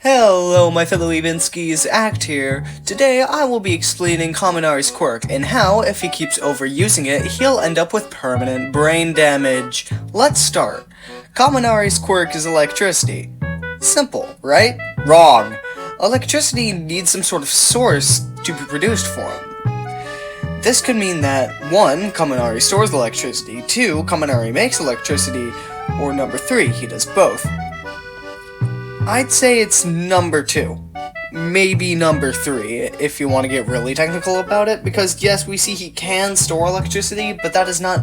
Hello my fellow Ibinskis, Act here. Today I will be explaining Kaminari's quirk and how, if he keeps overusing it, he'll end up with permanent brain damage. Let's start. Kaminari's quirk is electricity. Simple, right? Wrong. Electricity needs some sort of source to be produced for him. This could mean that 1. Kaminari stores electricity, 2. Kaminari makes electricity, or number 3. He does both. I'd say it's number 2. Maybe number 3, if you want to get really technical about it, because yes, we see he can store electricity, but that is not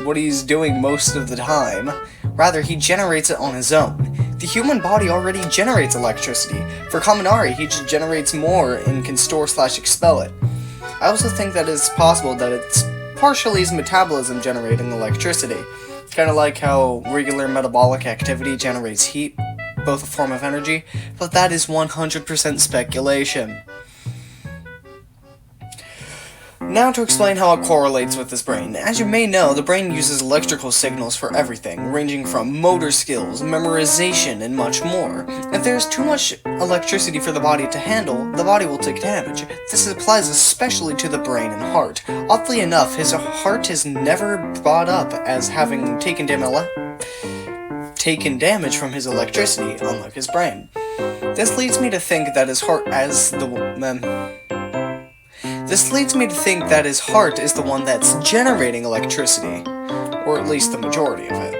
what he's doing most of the time. Rather, he generates it on his own. The human body already generates electricity. For Kaminari, he just generates more and can store/expel it. I also think that it's possible that it's partially his metabolism generating electricity. Kind of like how regular metabolic activity generates heat, both a form of energy, but that is 100% speculation. Now to explain how it correlates with his brain. As you may know, the brain uses electrical signals for everything, ranging from motor skills, memorization, and much more. If there is too much electricity for the body to handle, the body will take damage. This applies especially to the brain and heart. Oddly enough, his heart is never brought up as having taken damage from his electricity, unlike his brain. This leads me to think that his heart is the one that's generating electricity, or at least the majority of it.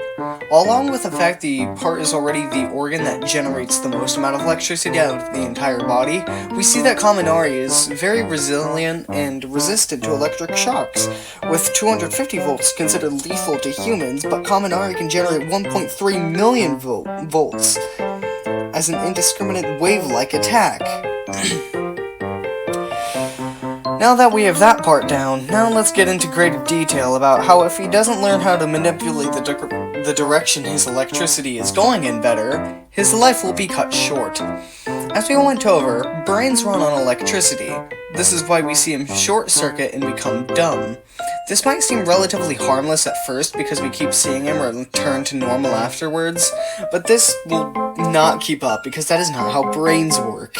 Along with the fact the heart is already the organ that generates the most amount of electricity out of the entire body, we see that Kaminari is very resilient and resistant to electric shocks, with 250 volts considered lethal to humans, but Kaminari can generate 1.3 million volts as an indiscriminate wave-like attack. Now that we have that part down, now let's get into greater detail about how if he doesn't learn how to manipulate the direction his electricity is going in better, his life will be cut short. As we went over, brains run on electricity. This is why we see him short-circuit and become dumb. This might seem relatively harmless at first because we keep seeing him return to normal afterwards, but this will not keep up because that is not how brains work.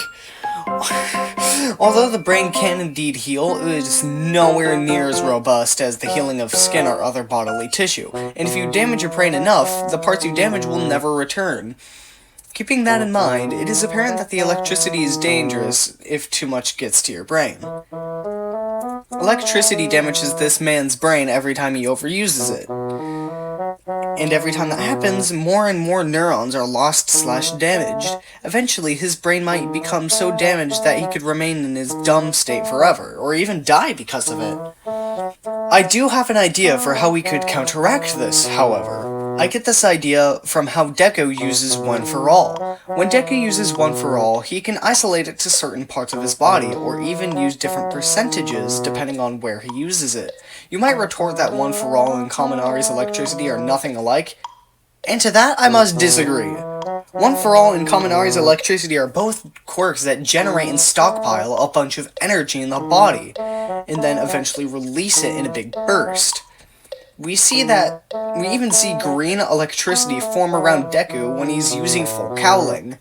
Although the brain can indeed heal, it is nowhere near as robust as the healing of skin or other bodily tissue, and if you damage your brain enough, the parts you damage will never return. Keeping that in mind, it is apparent that the electricity is dangerous if too much gets to your brain. Electricity damages this man's brain every time he overuses it. And every time that happens, more and more neurons are lost/damaged. Eventually, his brain might become so damaged that he could remain in his dumb state forever, or even die because of it. I do have an idea for how we could counteract this, however. I get this idea from how Deku uses One for All. When Deku uses One for All, he can isolate it to certain parts of his body, or even use different percentages depending on where he uses it. You might retort that One for All and Kaminari's electricity are nothing alike, and to that I must disagree. One for All and Kaminari's electricity are both quirks that generate and stockpile a bunch of energy in the body, and then eventually release it in a big burst. We even see green electricity form around Deku when he's using full cowling.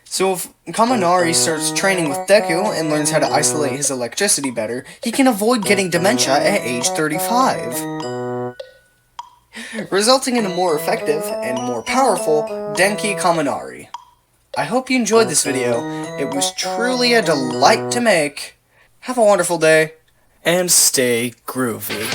So if Kaminari starts training with Deku and learns how to isolate his electricity better, he can avoid getting dementia at age 35. Resulting in a more effective and more powerful Denki Kaminari. I hope you enjoyed this video. It was truly a delight to make. Have a wonderful day, and stay groovy.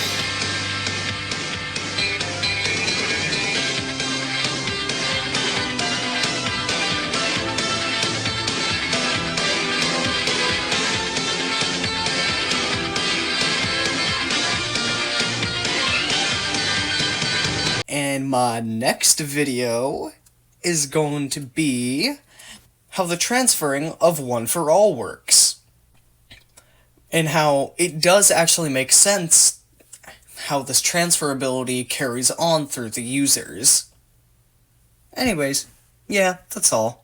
And my next video is going to be how the transferring of One for All works. And how it does actually make sense how this transferability carries on through the users. Anyways, yeah, that's all.